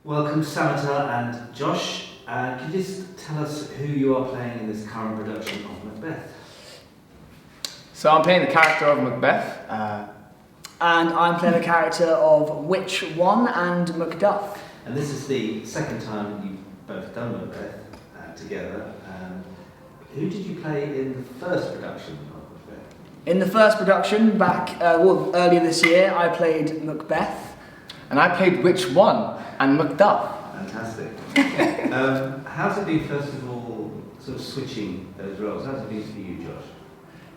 Welcome Samater and Josh. Can you just tell us who you are playing in this current production of Macbeth? So I'm playing the character of Macbeth. And I'm playing the character of Witch 1 and Macduff. And this is the second time you've both done Macbeth together. Who did you play in the first production of Macbeth? In the first production, back earlier this year, I played Macbeth. And I played Witch 1 and Macduff. Fantastic. How's it been, first of all, sort of switching those roles? How's it been for you, Josh?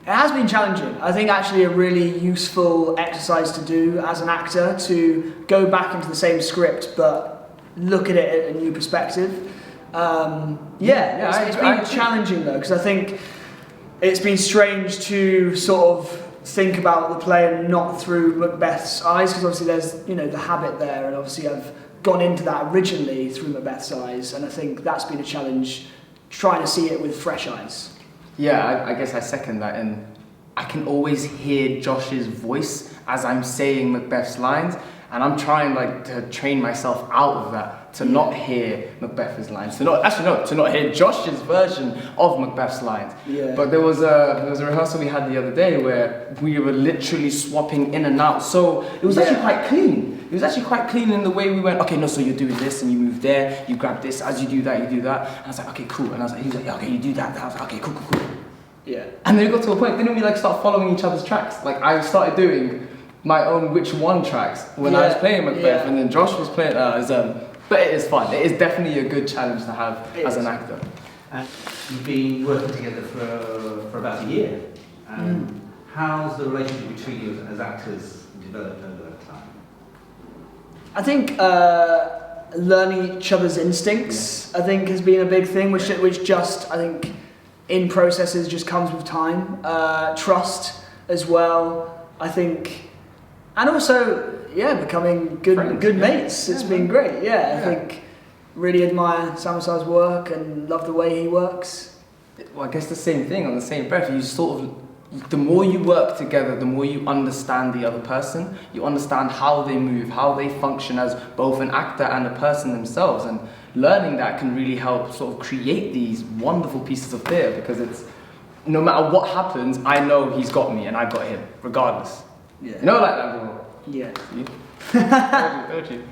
It has been challenging. I think actually a really useful exercise to do as an actor, to go back into the same script but look at it at a new perspective. It's been challenging though, because I think it's been strange to sort of think about the play and not through Macbeth's eyes, because obviously there's the habit there, and obviously I've gone into that originally through Macbeth's eyes, and I think that's been a challenge, trying to see it with fresh eyes. Yeah, I guess I second that, and I can always hear Josh's voice as I'm saying Macbeth's lines, and I'm trying to train myself out of that, to not hear Macbeth's lines, to not hear Josh's version of Macbeth's lines. Yeah. But there was a rehearsal we had the other day where we were literally swapping in and out, so it was actually quite clean. It was actually quite clean in the way we went, okay, no, so you're doing this and you move there, you grab this, as you do that, you do that. And I was like, okay, cool. And he was like, yeah, okay, you do that. I was like, okay, cool. Yeah. And then it got to a point, didn't we start following each other's tracks? I started doing my own Witch 1 tracks when I was playing Macbeth, and then Josh was playing but it is fun. It is definitely a good challenge to have as an actor. And you've been working together for about a year. How's the relationship between you as actors developed over that time? I think learning each other's instincts, I think, has been a big thing, which just, I think, in processes just comes with time. Trust as well, I think, and also, becoming good mates. It's been great. I think really admire Samater's work and love the way he works. Well, I guess the same thing on the same breath. You sort of, the more you work together, the more you understand the other person. You understand how they move, how they function as both an actor and a person themselves. And learning that can really help sort of create these wonderful pieces of theatre, because it's, no matter what happens, I know he's got me and I got him, regardless. Yeah. You know, like that. Yeah. Told you.